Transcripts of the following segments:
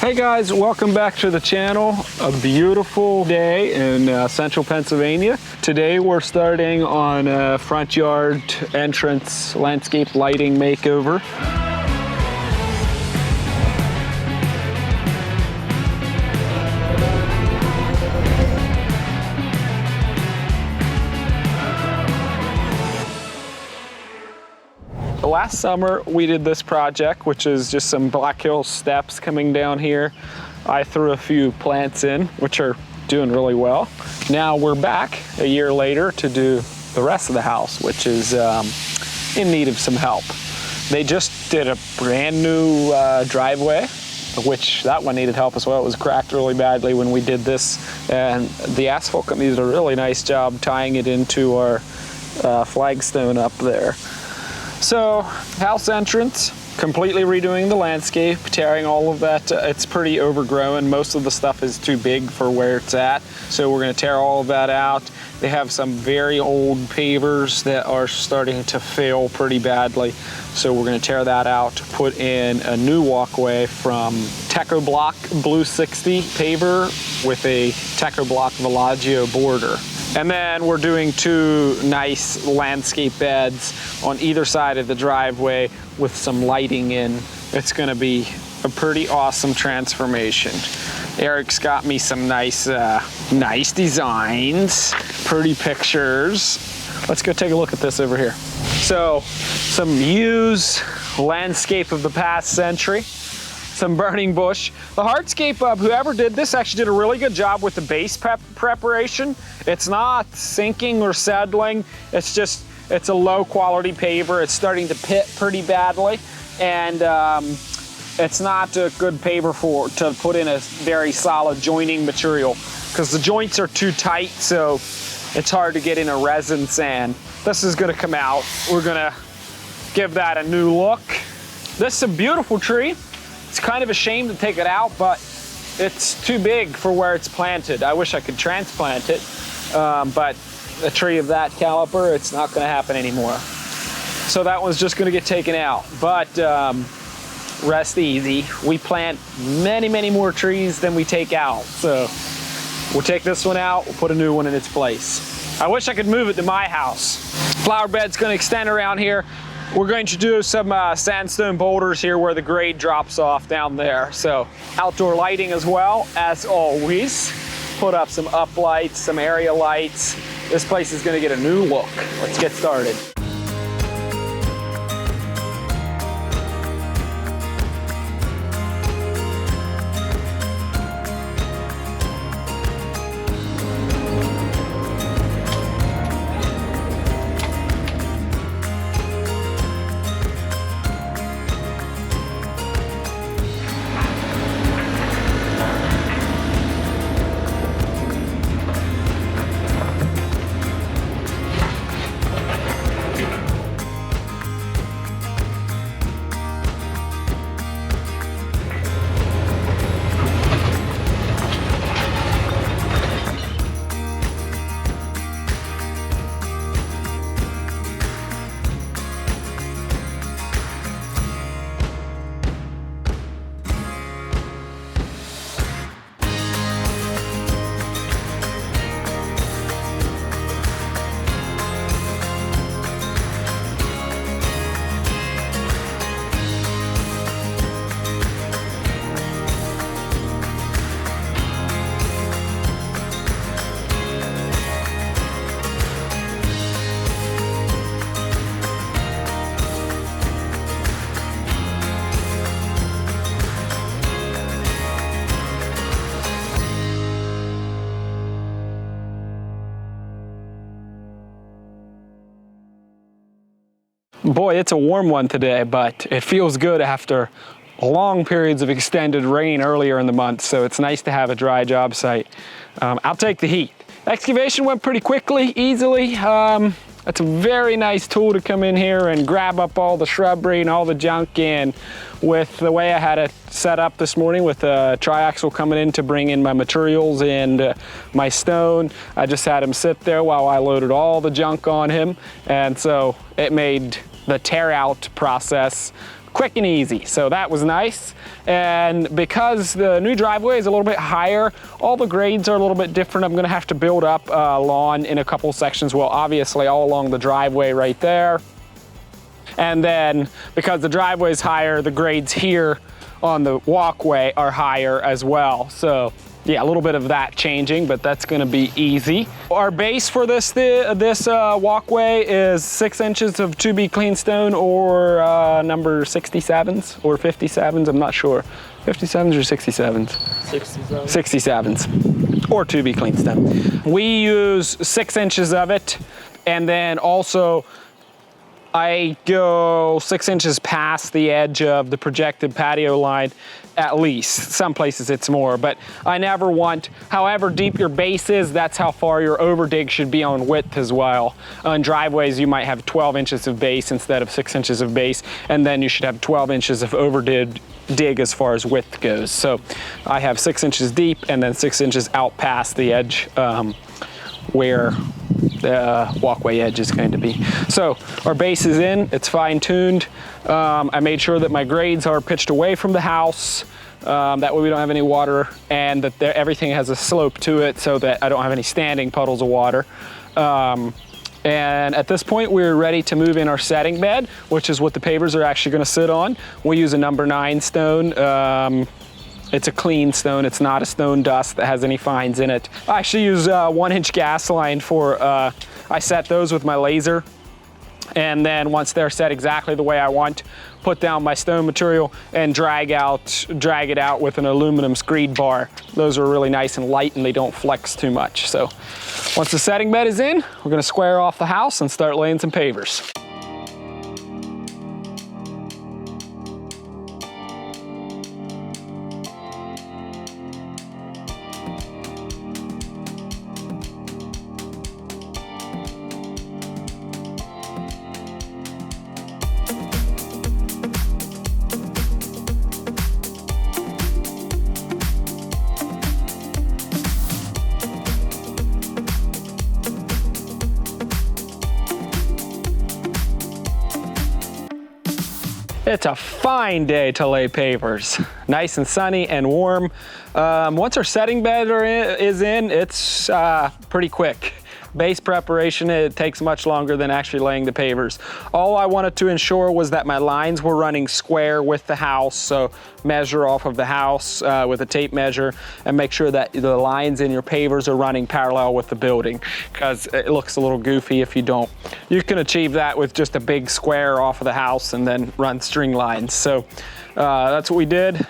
Hey guys, welcome back to the channel. A beautiful day in central Pennsylvania. Today we're starting on a front yard entrance landscape lighting makeover. Last summer we did this project, which is just some Black Hill steps coming down here. I threw a few plants in, which are doing really well. Now we're back a year later to do the rest of the house, which is in need of some help. They just did a brand new driveway, which that one needed help as well. It was cracked really badly when we did this, and the asphalt company did a really nice job tying it into our flagstone up there. So, house entrance, completely redoing the landscape, tearing all of that. It's pretty overgrown. Most of the stuff is too big for where it's at. So we're gonna tear all of that out. They have some very old pavers that are starting to fail pretty badly. So we're gonna tear that out, put in a new walkway from Techo Block Blue 60 paver with a Techo Block Villaggio border. And then we're doing two nice landscape beds on either side of the driveway with some lighting in. It's gonna be a pretty awesome transformation. Eric's got me some nice designs, pretty pictures. Let's go take a look at this over here. So, some views, landscape of the past century. Some burning bush. The hardscape, whoever did this actually did a really good job with the base preparation. It's not sinking or settling. It's a low quality paver. It's starting to pit pretty badly. And it's not a good paver to put in a very solid joining material because the joints are too tight, so it's hard to get in a resin sand. This is gonna come out. We're gonna give that a new look. This is a beautiful tree. It's kind of a shame to take it out, but it's too big for where it's planted. I wish I could transplant it, but a tree of that caliber, it's not gonna happen anymore. So that one's just gonna get taken out, but rest easy. We plant many, many more trees than we take out. So we'll take this one out, we'll put a new one in its place. I wish I could move it to my house. Flower bed's gonna extend around here. We're going to do some sandstone boulders here where the grade drops off down there. So outdoor lighting as well, as always. Put up some uplights, some area lights. This place is gonna get a new look. Let's get started. Boy, it's a warm one today, but it feels good after long periods of extended rain earlier in the month, so it's nice to have a dry job site. I'll take the heat. Excavation went pretty quickly, easily. It's a very nice tool to come in here and grab up all the shrubbery and all the junk. And with the way I had it set up this morning with a triaxle coming in to bring in my materials and my stone, I just had him sit there while I loaded all the junk on him. And so it made the tear out process quick and easy. So that was nice. And because the new driveway is a little bit higher, all the grades are a little bit different. I'm gonna have to build up lawn in a couple sections. Well, obviously all along the driveway right there. And then because the driveway is higher, the grades here on the walkway are higher as well. So yeah, a little bit of that changing, but that's gonna be easy. Our base for this walkway is 6 inches of 2B clean stone, or number 67s or 57s, I'm not sure. 57s or 67s? 67s. 67s, or 2B clean stone. We use 6 inches of it, and then also I go 6 inches past the edge of the projected patio line, at least. Some places it's more, but I never want, however deep your base is, that's how far your overdig should be on width as well. On driveways, you might have 12 inches of base instead of 6 inches of base, and then you should have 12 inches of overdig as far as width goes. So I have 6 inches deep and then 6 inches out past the edge where the walkway edge is going to be. So our base is in, it's fine tuned. I made sure that my grades are pitched away from the house. That way we don't have any water, and that everything has a slope to it so that I don't have any standing puddles of water. And at this point, we're ready to move in our setting bed, which is what the pavers are actually gonna sit on. We use a number 9 stone. It's a clean stone. It's not a stone dust that has any fines in it. I actually use 1-inch gas line for, I set those with my laser. And then once they're set exactly the way I want, put down my stone material and drag it out with an aluminum screed bar. Those are really nice and light, and they don't flex too much. So once the setting bed is in, we're gonna square off the house and start laying some pavers. It's a fine day to lay pavers. Nice and sunny and warm. Once our setting bed is in, it's pretty quick. Base preparation, it takes much longer than actually laying the pavers. All I wanted to ensure was that my lines were running square with the house, so measure off of the house with a tape measure and make sure that the lines in your pavers are running parallel with the building, because it looks a little goofy if you don't. You can achieve that with just a big square off of the house and then run string lines. So that's what we did.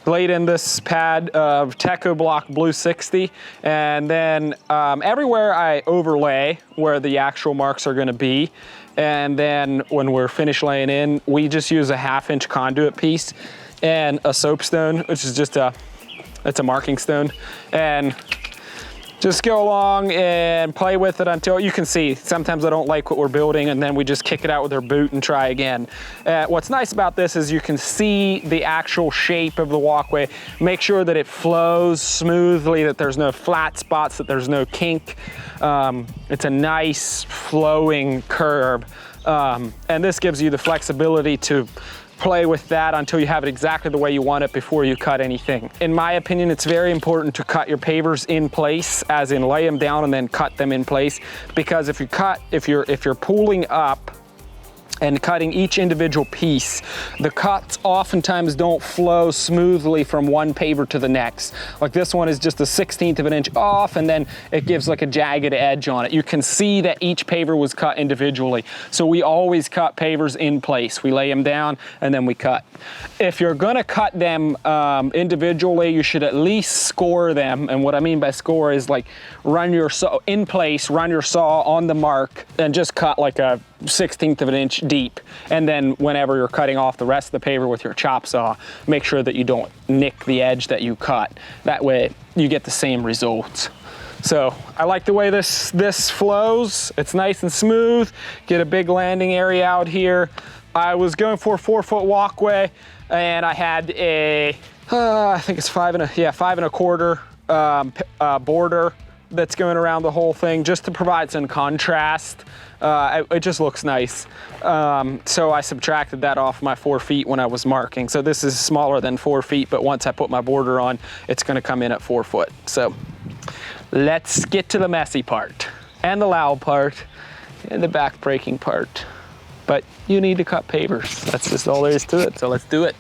Laid in this pad of Teco Block Blue 60, and then everywhere I overlay where the actual marks are gonna be, and then when we're finished laying in, we just use a 1/2-inch conduit piece and a soapstone, which is just it's a marking stone, and just go along and play with it until you can see. Sometimes I don't like what we're building, and then we just kick it out with our boot and try again. What's nice about this is you can see the actual shape of the walkway. Make sure that it flows smoothly, that there's no flat spots, that there's no kink. It's a nice flowing curb. And this gives you the flexibility to play with that until you have it exactly the way you want it before you cut anything. In my opinion, it's very important to cut your pavers in place, as in lay them down and then cut them in place, because if you're pulling up and cutting each individual piece, the cuts oftentimes don't flow smoothly from one paver to the next. Like this one is just a 1/16 of an inch off, and then it gives like a jagged edge on it. You can see that each paver was cut individually. So we always cut pavers in place. We lay them down and then we cut. If you're gonna cut them individually, you should at least score them. And what I mean by score is like run your saw in place, run your saw on the mark, and just cut like a 1/16 of an inch deep. And then whenever you're cutting off the rest of the paver with your chop saw, make sure that you don't nick the edge that you cut. That way you get the same results. So I like the way this flows. It's nice and smooth. Get a big landing area out here. I was going for a 4-foot walkway, and I had a, I think it's 5 1/4 border that's going around the whole thing just to provide some contrast. It just looks nice. So I subtracted that off my 4 feet when I was marking. So this is smaller than 4 feet, but once I put my border on, it's gonna come in at 4 foot. So let's get to the messy part, and the loud part, and the back breaking part. But you need to cut pavers. That's just all there is to it, so let's do it.